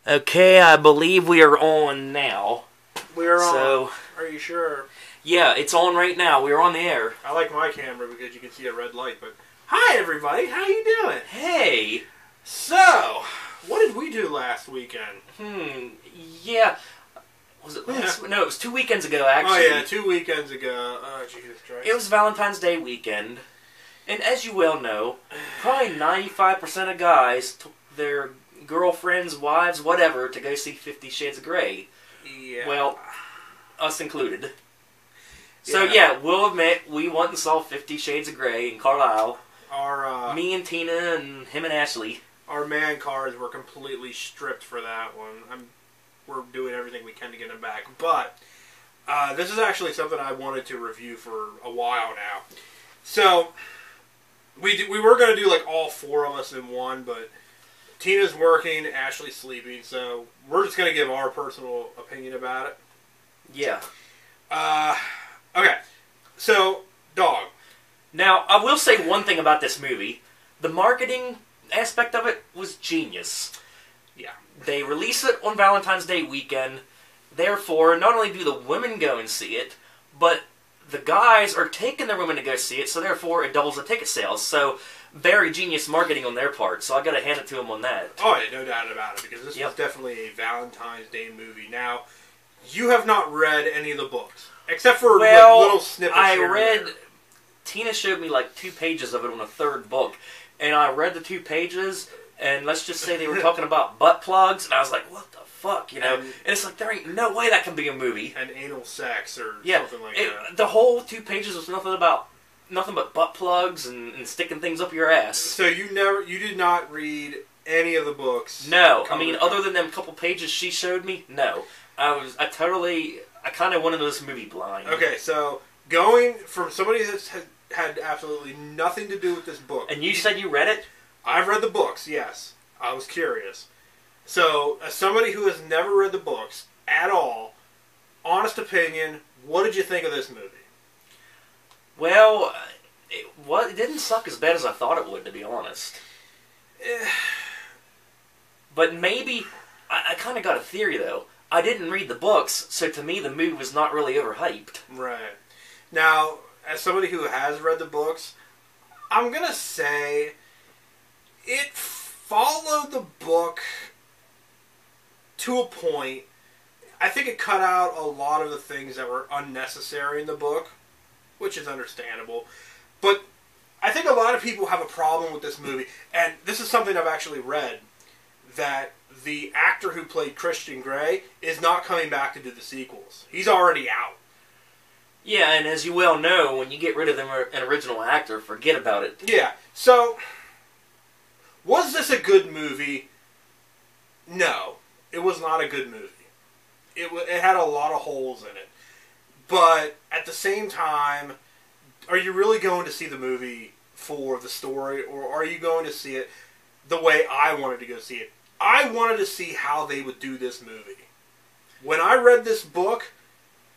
Okay, I believe we are on now. We're on. So, Are you sure? yeah, it's on right now. We're on the air. I like my camera because you can see a red light, but... Hi, everybody. How you doing? Hey! So, what did we do last weekend? Yeah. Was it last? No, it was 2 weekends ago, actually. Oh, yeah, 2 weekends ago. Oh, Jesus Christ. It was Valentine's Day weekend. And as you well know, probably 95% of guys took their girlfriends, wives, whatever, to go see 50 Shades of Grey. Yeah. Well, us included. So, yeah, we'll admit, we went and saw 50 Shades of Grey in Carlisle. Me and Tina and him and Ashley. Our man cards were completely stripped for that one. We're doing everything we can to get them back. But, this is actually something I wanted to review for a while now. So, we were going to do like all four of us in one, but Tina's working, Ashley's sleeping, so we're just going to give our personal opinion about it. Yeah. Okay. So, dog. Now, I will say one thing about this movie. The marketing aspect of it was genius. Yeah. They release it on Valentine's Day weekend. Therefore, not only do the women go and see it, but the guys are taking their women to go see it, so therefore it doubles the ticket sales. So, very genius marketing on their part, so I gotta hand it to them on that. Oh, yeah, no doubt about it, because this was definitely a Valentine's Day movie. Now, you have not read any of the books, except for like, little snippets here and there. Tina showed me like 2 pages of it on a third book, and I read the 2 pages, and let's just say they were talking about butt plugs, and I was like, what the fuck, you know? And it's like, there ain't no way that can be a movie. And anal sex or something like that. The whole 2 pages was nothing but butt plugs and sticking things up your ass. So you did not read any of the books? No, I mean, other than them couple pages she showed me, no. I kind of went into this movie blind. Okay, so going from somebody that's had absolutely nothing to do with this book. And you said you read it? I've read the books, yes. I was curious. So, as somebody who has never read the books at all, honest opinion, what did you think of this movie? Well, it didn't suck as bad as I thought it would, to be honest. But maybe, I kind of got a theory, though. I didn't read the books, so to me the movie was not really overhyped. Right. Now, as somebody who has read the books, I'm going to say it followed the book to a point. I think it cut out a lot of the things that were unnecessary in the book, which is understandable. But I think a lot of people have a problem with this movie, and this is something I've actually read, that the actor who played Christian Grey is not coming back to do the sequels. He's already out. Yeah, and as you well know, when you get rid of an original actor, forget about it. Yeah, so, was this a good movie? No, it was not a good movie. It had a lot of holes in it. But, at the same time, are you really going to see the movie for the story, or are you going to see it the way I wanted to go see it? I wanted to see how they would do this movie. When I read this book...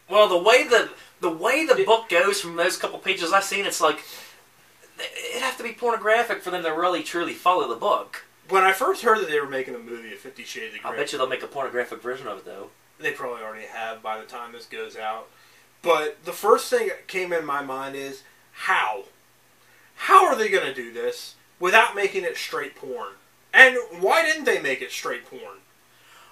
Well, the way the book goes from those couple pages I've seen, it's like, it'd have to be pornographic for them to really, truly follow the book. When I first heard that they were making a movie of 50 Shades of Grey... I bet you they'll make a pornographic version of it, though. They probably already have by the time this goes out. But the first thing that came in my mind is, how? How are they going to do this without making it straight porn? And why didn't they make it straight porn?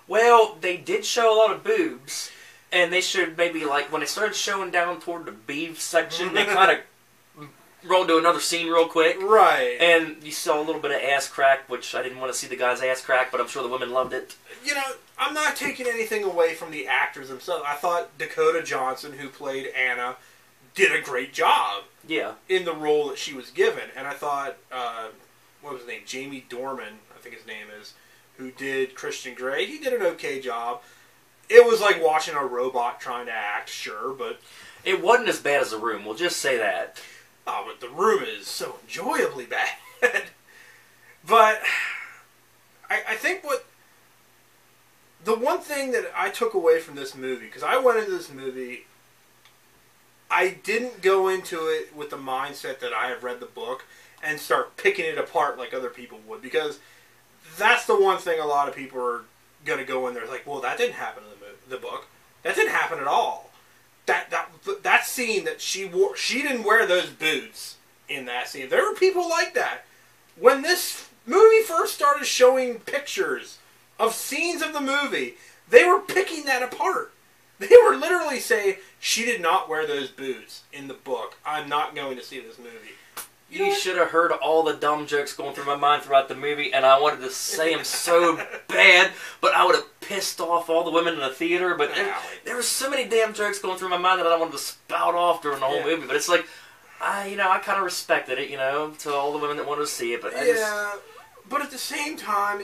Well, they did show a lot of boobs, and they showed maybe, like, when they started showing down toward the beef section, they kind of rolled to another scene real quick. Right. And you saw a little bit of ass crack, which I didn't want to see the guy's ass crack, but I'm sure the women loved it. You know, I'm not taking anything away from the actors themselves. I thought Dakota Johnson, who played Anna, did a great job. Yeah. In the role that she was given. And I thought, what was his name? Jamie Dornan, I think his name is, who did Christian Grey. He did an okay job. It was like watching a robot trying to act, sure, but... It wasn't as bad as The Room, we'll just say that. Oh, but The Room is so enjoyably bad. But I think the one thing that I took away from this movie, because I went into this movie, I didn't go into it with the mindset that I have read the book and start picking it apart like other people would, because that's the one thing a lot of people are going to go in there like, well, that didn't happen in the book. That didn't happen at all. That scene that she wore, she didn't wear those boots in that scene. There were people like that. When this movie first started showing pictures of scenes of the movie, they were picking that apart. They were literally saying, she did not wear those boots in the book. I'm not going to see this movie. You should have heard all the dumb jokes going through my mind throughout the movie, and I wanted to say them so bad, but I would have pissed off all the women in the theater. But there were so many damn jokes going through my mind that I wanted to spout off during the whole movie. But it's like, I kind of respected it, to all the women that wanted to see it. But but at the same time,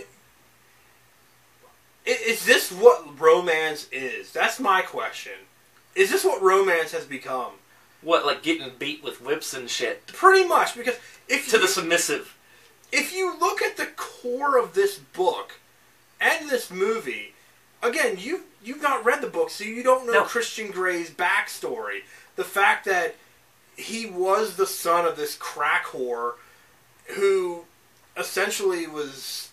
is this what romance is? That's my question. Is this what romance has become? What, like getting beat with whips and shit? Pretty much, because the submissive. If you look at the core of this book and this movie, again, you've not read the book, so you don't know Christian Grey's backstory. The fact that he was the son of this crack whore who essentially was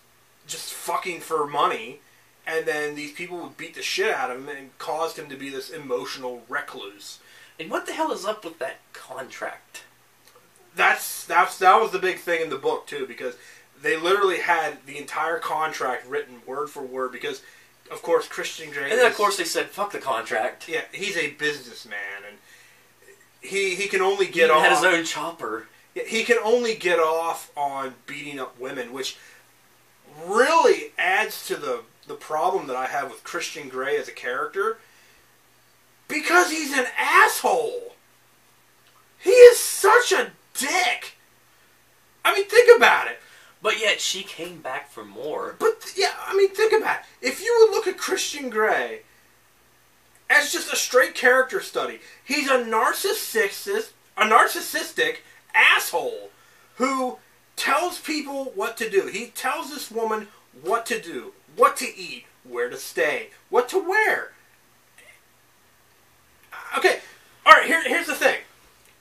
just fucking for money, and then these people would beat the shit out of him and caused him to be this emotional recluse. And what the hell is up with that contract? That was the big thing in the book, too, because they literally had the entire contract written word for word, because, of course, Christian Grey... And then, of course, they said, fuck the contract. Yeah, he's a businessman, and he can only get off... He had his own chopper. Yeah, he can only get off on beating up women, which really adds to the problem that I have with Christian Grey as a character, because he's an asshole. He is such a dick. I mean, think about it. But yet, she came back for more. But, yeah, I mean, think about it. If you would look at Christian Grey as just a straight character study, he's a narcissistic asshole who tells people what to do. He tells this woman what to do, what to eat, where to stay, what to wear. Okay, alright, here's the thing.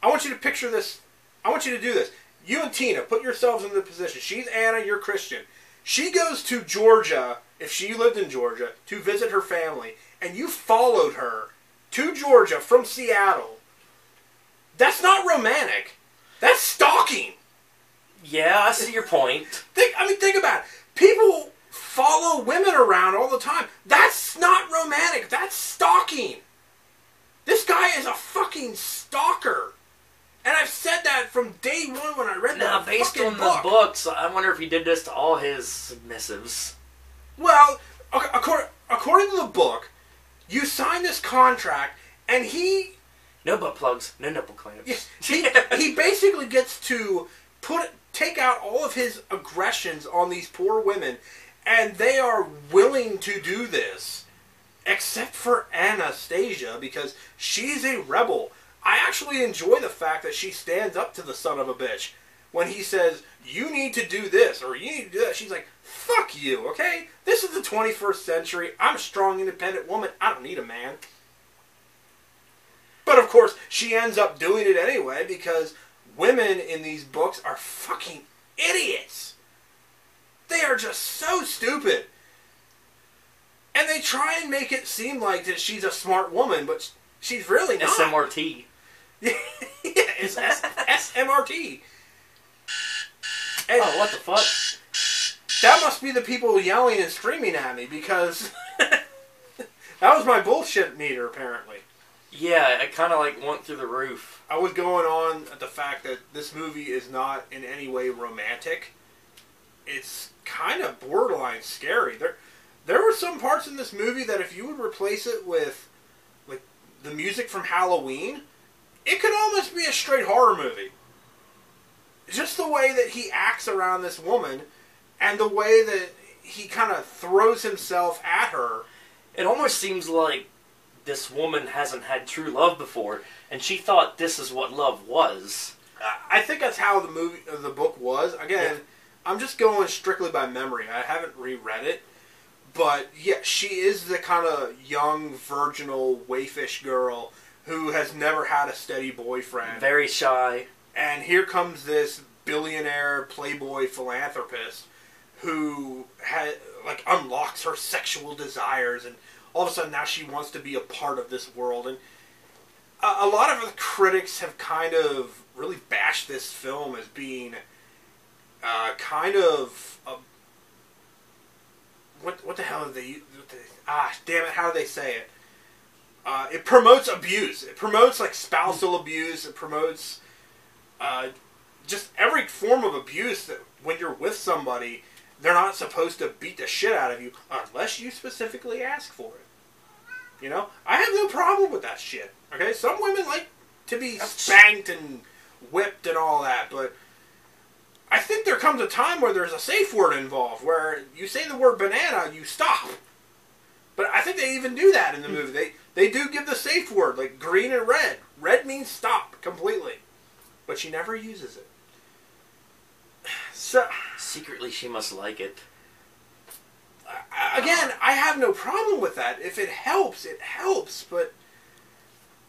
I want you to picture this. I want you to do this. You and Tina, put yourselves in the position. She's Anna, you're Christian. She goes to Georgia, if she lived in Georgia, to visit her family, and you followed her to Georgia from Seattle. That's not romantic. That's stalking. Yeah, I see your point. Think about it. People follow women around all the time. That's not romantic. That's stalking. This guy is a fucking stalker. And I've said that from day one when I read that based fucking on book. the books, I wonder if he did this to all his submissives. Well, according to the book, you sign this contract, and he... No butt plugs, no nipple clamps. He basically gets to take out all of his aggressions on these poor women, and they are willing to do this. Except for Anastasia, because she's a rebel. I actually enjoy the fact that she stands up to the son of a bitch. When he says, you need to do this, or you need to do that, she's like, fuck you, okay? This is the 21st century. I'm a strong, independent woman. I don't need a man. But, of course, she ends up doing it anyway, because women in these books are fucking idiots. They are just so stupid. And they try and make it seem like that she's a smart woman, but she's really not. SMRT. Yeah, it's SMRT. And oh, what the fuck? That must be the people yelling and screaming at me, because that was my bullshit meter, apparently. Yeah, it kind of like went through the roof. I was going on at the fact that this movie is not in any way romantic. It's kind of borderline scary. There were some parts in this movie that if you would replace it with like the music from Halloween, it could almost be a straight horror movie. Just the way that he acts around this woman and the way that he kind of throws himself at her. It almost seems like this woman hasn't had true love before, and she thought this is what love was. I think that's how the book was. Again, yeah. I'm just going strictly by memory. I haven't reread it. But, yeah, she is the kind of young, virginal, waifish girl who has never had a steady boyfriend. Very shy. And here comes this billionaire, playboy philanthropist who like unlocks her sexual desires, and all of a sudden now she wants to be a part of this world. And a lot of the critics have kind of really bashed this film as being kind of what the hell are they? Damn it! How do they say it? It promotes abuse. It promotes like spousal abuse. It promotes just every form of abuse that when you're with somebody, they're not supposed to beat the shit out of you unless you specifically ask for it. You know, I have no problem with that shit. Okay, some women like to be spanked and whipped and all that, but I think there comes a time where there's a safe word involved, where you say the word banana, you stop. But I think they even do that in the movie. They do give the safe word, like green and red. Red means stop completely, but she never uses it. So secretly, she must like it. Again, I have no problem with that. If it helps, it helps. But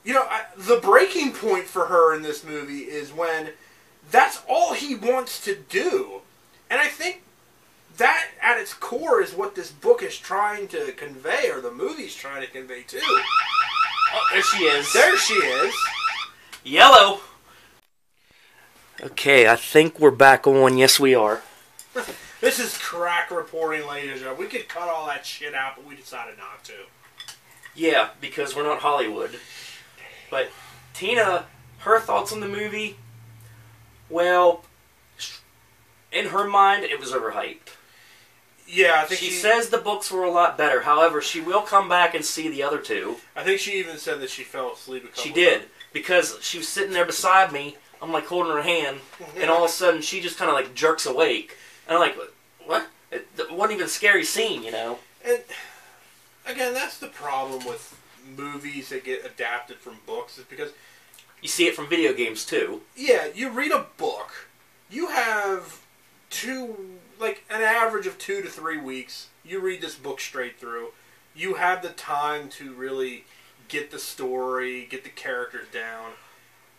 you know, the breaking point for her in this movie is when that's all he wants to do, and I think that at its core is what this book is trying to convey, or the movie's trying to convey too. Oh, there she is. There she is. Yellow. Okay, I think we're back on. Yes, we are. This is crack reporting, ladies and gentlemen. We could cut all that shit out, but we decided not to. Yeah, because we're not Hollywood. But Tina, her thoughts on the movie, well, in her mind, it was overhyped. Yeah, I think she says the books were a lot better. However, she will come back and see the other two. I think she even said that she fell asleep a couple She did, because she was sitting there beside me. I'm like holding her hand, and all of a sudden she just kind of like jerks awake. And I'm like, what? It wasn't even a scary scene, you know? And again, that's the problem with movies that get adapted from books, is because you see it from video games too. Yeah, you read a book, you have an average of 2 to 3 weeks. You read this book straight through. You have the time to really get the story, get the characters down.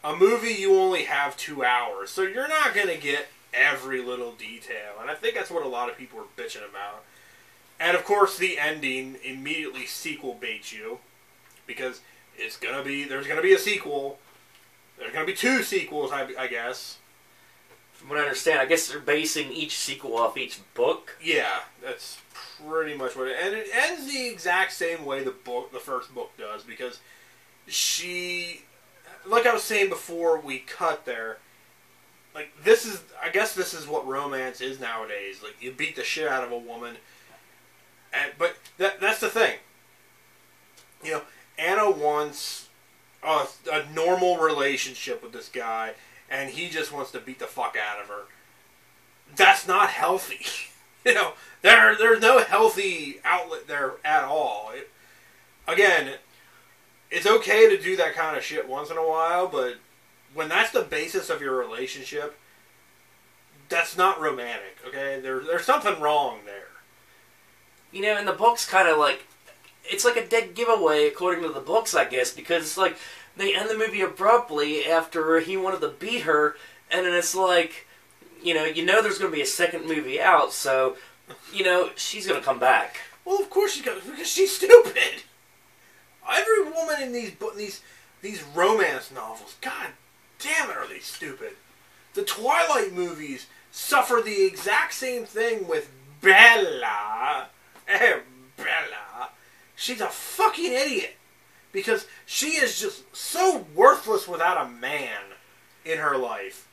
A movie, you only have 2 hours, so you're not going to get every little detail. And I think that's what a lot of people are bitching about. And of course, the ending immediately sequel baits you, because there's going to be a sequel. There's going to be 2 sequels, I guess. From what I understand, I guess they're basing each sequel off each book. Yeah, that's pretty much what it... And it ends the exact same way the first book does, because she... Like I was saying before we cut there, like, I guess this is what romance is nowadays. Like, you beat the shit out of a woman, but that's the thing. You know, Anna wants a normal relationship with this guy, and he just wants to beat the fuck out of her. That's not healthy. You know, there's no healthy outlet there at all. Again, it's okay to do that kind of shit once in a while, but when that's the basis of your relationship, that's not romantic, okay? There's something wrong there. You know, and the book's kind of like... It's like a dead giveaway, according to the books, I guess, because it's like... They end the movie abruptly after he wanted to beat her, and then it's like... You know there's going to be a second movie out, so... You know, she's going to come back. Well, of course she's going to, because she's stupid! Every woman in these romance novels, god damn it, are they stupid. The Twilight movies suffer the exact same thing with Bella. Bella. She's a fucking idiot. Because she is just so worthless without a man in her life.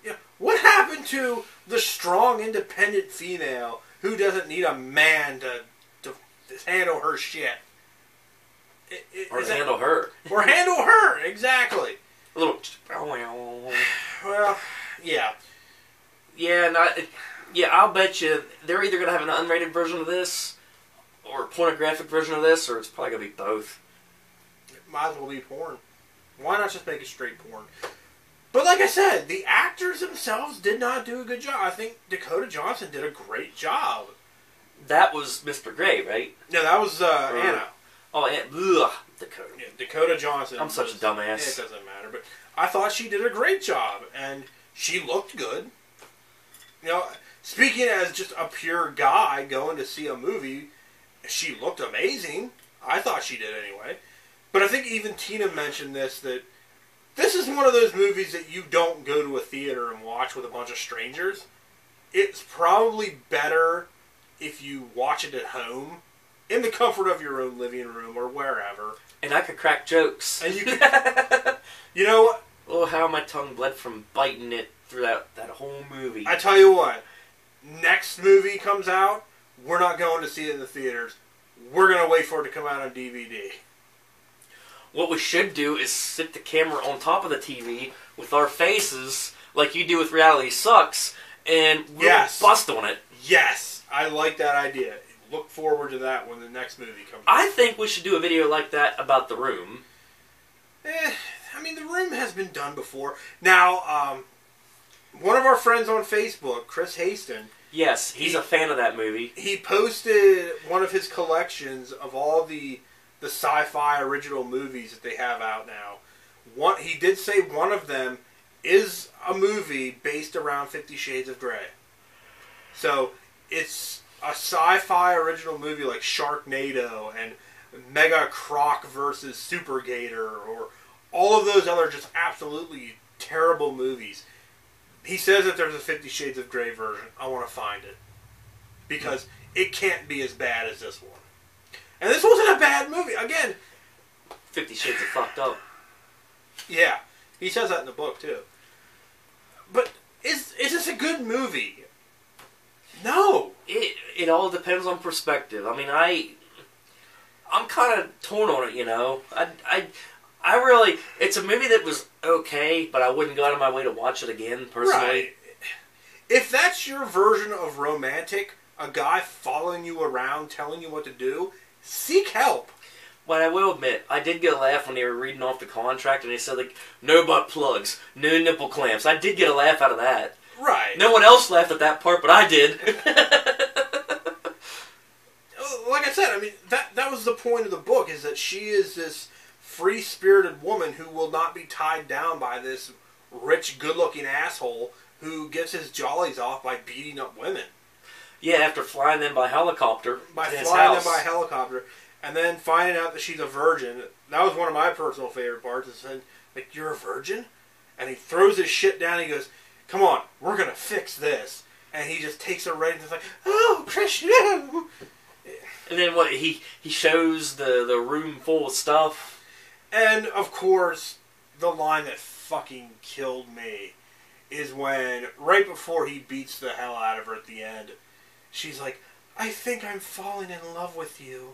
You know, what happened to the strong, independent female who doesn't need a man to handle her shit? Or handle her. Or handle her, exactly. A little... Well, yeah. Yeah, I'll bet you they're either going to have an unrated version of this, or a pornographic version of this, or it's probably going to be both. It might as well be porn. Why not just make it straight porn? But like I said, the actors themselves did not do a good job. I think Dakota Johnson did a great job. That was Mr. Grey, right? No, that was Anna. Oh, Anna. Dakota. Yeah, Dakota Johnson. I'm such a dumbass. It doesn't matter, but I thought she did a great job, and she looked good. You know, speaking as just a pure guy going to see a movie, she looked amazing. I thought she did anyway. But I think even Tina mentioned this, that this is one of those movies that you don't go to a theater and watch with a bunch of strangers. It's probably better if you watch it at home, in the comfort of your own living room or wherever. And I could crack jokes. And you can, you know what? Oh, how my tongue bled from biting it throughout that whole movie. I tell you what, next movie comes out, we're not going to see it in the theaters. We're going to wait for it to come out on DVD. What we should do is sit the camera on top of the TV with our faces, like you do with Reality Sucks, and we'll bust on it. Yes, I like that idea. Look forward to that when the next movie comes out. I think we should do a video like that about The Room. I mean, The Room has been done before. Now, one of our friends on Facebook, Chris Haston... Yes, he's a fan of that movie. He posted one of his collections of all the sci-fi original movies that they have out now. He did say one of them is a movie based around 50 Shades of Grey. So, it's a sci-fi original movie like Sharknado and Mega Croc versus Super Gator, or all of those other just absolutely terrible movies. He says that there's a 50 Shades of Grey version. I want to find it. Because it can't be as bad as this one. And this wasn't a bad movie. Again, 50 Shades of fucked up. Yeah. He says that in the book, too. But is this a good movie? No. It all depends on perspective. I mean, I'm kind of torn on it, you know. I really... It's a movie that was okay, but I wouldn't go out of my way to watch it again, personally. Right. If that's your version of romantic, a guy following you around, telling you what to do, seek help. But I will admit, I did get a laugh when they were reading off the contract, and they said, like, no butt plugs, no nipple clamps. I did get a laugh out of that. Right. No one else laughed at that part, but I did. Like I said, I mean, that was the point of the book, is that she is this free-spirited woman who will not be tied down by this rich, good-looking asshole who gets his jollies off by beating up women. Yeah, after flying them by helicopter. By flying them by helicopter, and then finding out that she's a virgin. That was one of my personal favorite parts, is saying, like, you're a virgin? And he throws his shit down, and he goes, come on, we're going to fix this. And he just takes her right into, like, oh, Christian! And then what, he shows the room full of stuff. And, of course, the line that fucking killed me is when, right before he beats the hell out of her at the end, she's like, I think I'm falling in love with you.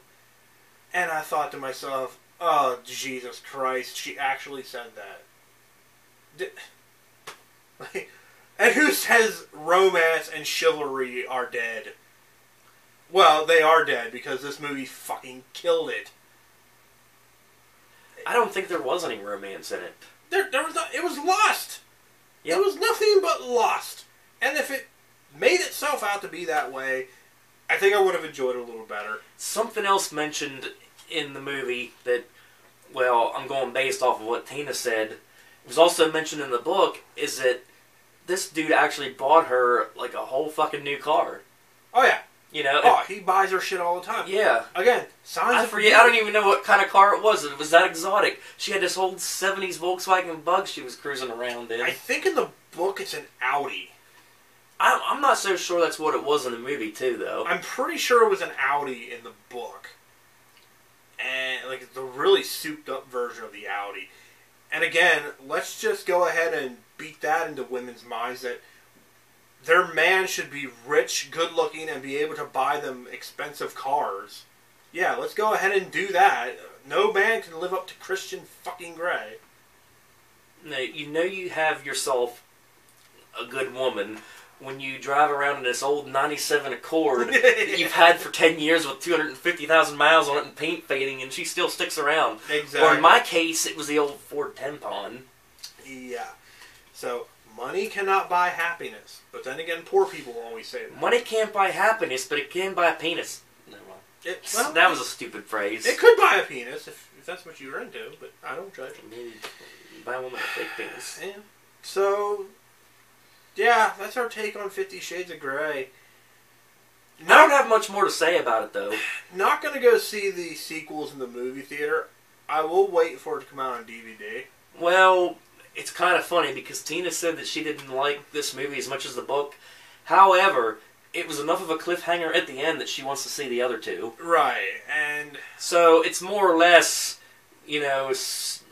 And I thought to myself, oh, Jesus Christ, she actually said that. And who says romance and chivalry are dead? Well, they are dead, because this movie fucking killed it. I don't think there was any romance in it. There was not, it was lust. Yep. It was nothing but lust. And if it made itself out to be that way, I think I would have enjoyed it a little better. Something else mentioned in the movie that, well, I'm going based off of what Tina said, was also mentioned in the book, is that this dude actually bought her, like, a whole fucking new car. Oh, yeah. You know? Oh, he buys her shit all the time. Yeah. Again, signs I of forget. I don't even know what kind of car it was. It was that exotic. She had this old 70s Volkswagen Bug she was cruising around in. I think in the book it's an Audi. I'm not so sure that's what it was in the movie, too, though. I'm pretty sure it was an Audi in the book. And, like, the really souped-up version of the Audi. And again, let's just go ahead and beat that into women's minds, that their man should be rich, good-looking, and be able to buy them expensive cars. Yeah, let's go ahead and do that. No man can live up to Christian fucking Grey. No, you know you have yourself a good woman when you drive around in this old 97 Accord that you've had for 10 years with 250,000 miles on it and paint fading, and she still sticks around. Exactly. Or in my case, it was the old Ford Tempon. Yeah. So, money cannot buy happiness. But then again, poor people always say that. Money can't buy happiness, but it can buy a penis. Never mind. That was a stupid phrase. It could buy a penis if that's what you're into, but I don't judge. Maybe buy a woman a fake penis. Yeah. So, yeah, that's our take on 50 Shades of Grey. I don't have much more to say about it, though. Not going to go see the sequels in the movie theater. I will wait for it to come out on DVD. Well, it's kind of funny because Tina said that she didn't like this movie as much as the book. However, it was enough of a cliffhanger at the end that she wants to see the other two. Right, and... So it's more or less, it's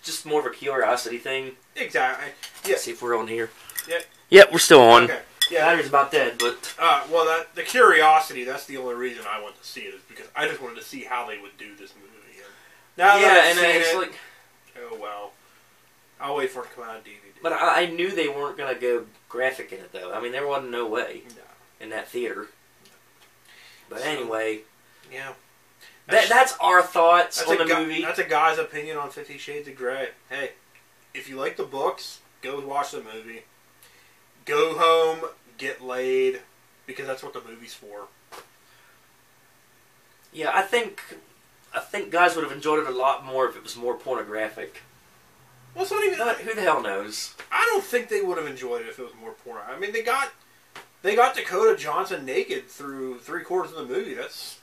just more of a curiosity thing. Exactly. Yeah. Let's see if we're on here. Yeah. Yep, we're still on. Okay. Yeah, battery's about dead, but... well, the curiosity, that's the only reason I went to see it, is because I just wanted to see how they would do this movie. And now that I've seen it's it, like... oh, well. I'll wait for it to come out on DVD. But I knew they weren't going to go graphic in it, though. I mean, there wasn't no way in that theater. But anyway... Yeah. That's our thoughts on the movie. That's a guy's opinion on 50 Shades of Grey. Hey, if you like the books, go watch the movie. Go home, get laid, because that's what the movie's for. Yeah, I think guys would have enjoyed it a lot more if it was more pornographic. Well, it's not even... But who the hell knows? I don't think they would have enjoyed it if it was more porn. I mean, they got Dakota Johnson naked through 3/4 of the movie. That's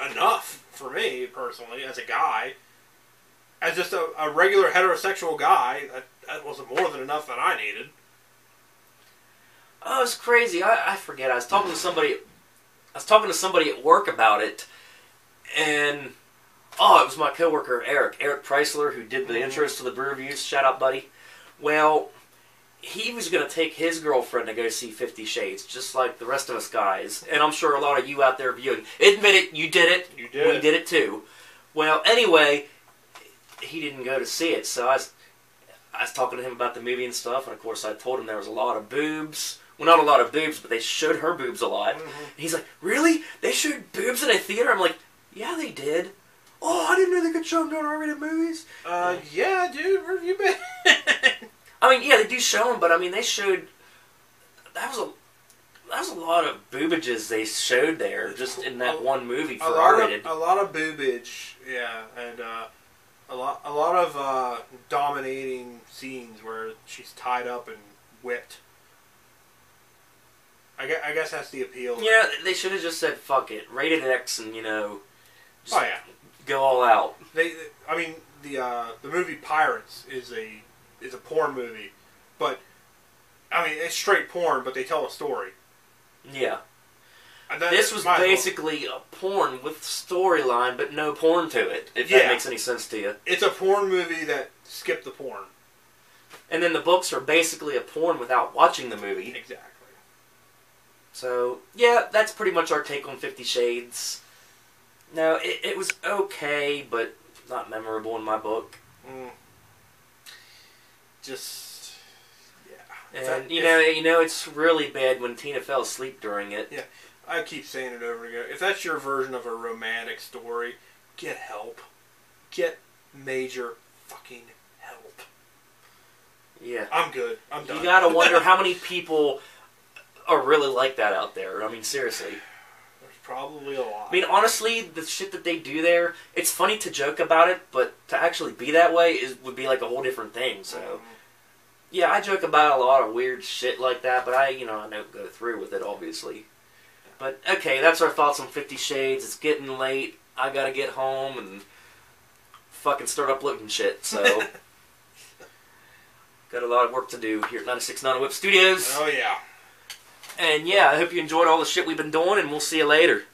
enough for me, personally, as a guy. As just a regular heterosexual guy, that wasn't more than enough that I needed. Oh, it's crazy. I forget. I was talking to somebody at work about it, and it was my coworker Eric Preisler, who did the intros to the Brew Reviews. Shout out, buddy. Well, he was going to take his girlfriend to go see 50 Shades, just like the rest of us guys. And I'm sure a lot of you out there viewing, admit it, you did it. You did. We did it too. Well, anyway, he didn't go to see it, so I was talking to him about the movie and stuff, and of course I told him there was a lot of boobs. Well, not a lot of boobs, but they showed her boobs a lot. Mm-hmm. And he's like, really? They showed boobs in a theater? I'm like, yeah, they did. Oh, I didn't know they could show them during R-rated movies. Yeah, dude, where have you been? I mean, yeah, they do show them, but I mean, they showed... That was a lot of boobages they showed there, just in that one movie for R-rated. A lot of boobage, yeah, and a lot of dominating scenes where she's tied up and whipped. I guess that's the appeal. Yeah, they should have just said, fuck it, rated X, and, just go all out. I mean, the movie Pirates is a porn movie, but, I mean, it's straight porn, but they tell a story. Yeah. This was basically a porn with storyline, but no porn to it, if that makes any sense to you. It's a porn movie that skipped the porn. And then the books are basically a porn without watching the movie. Exactly. So, yeah, that's pretty much our take on 50 Shades. No, it was okay, but not memorable in my book. Just, yeah. And, it's really bad when Tina fell asleep during it. Yeah, I keep saying it over again. If that's your version of a romantic story, get help. Get major fucking help. Yeah. I'm good. I'm done. You gotta wonder how many people are really like that out there. I mean, seriously. There's probably a lot. I mean, honestly, the shit that they do there, it's funny to joke about it, but to actually be that way would be like a whole different thing, so... Yeah, I joke about a lot of weird shit like that, but I don't go through with it, obviously. But, okay, that's our thoughts on 50 Shades. It's getting late. I gotta get home and fucking start uploading shit, so... Got a lot of work to do here at 96.9 Whip Studios. Oh, yeah. And, yeah, I hope you enjoyed all the shit we've been doing, and we'll see you later.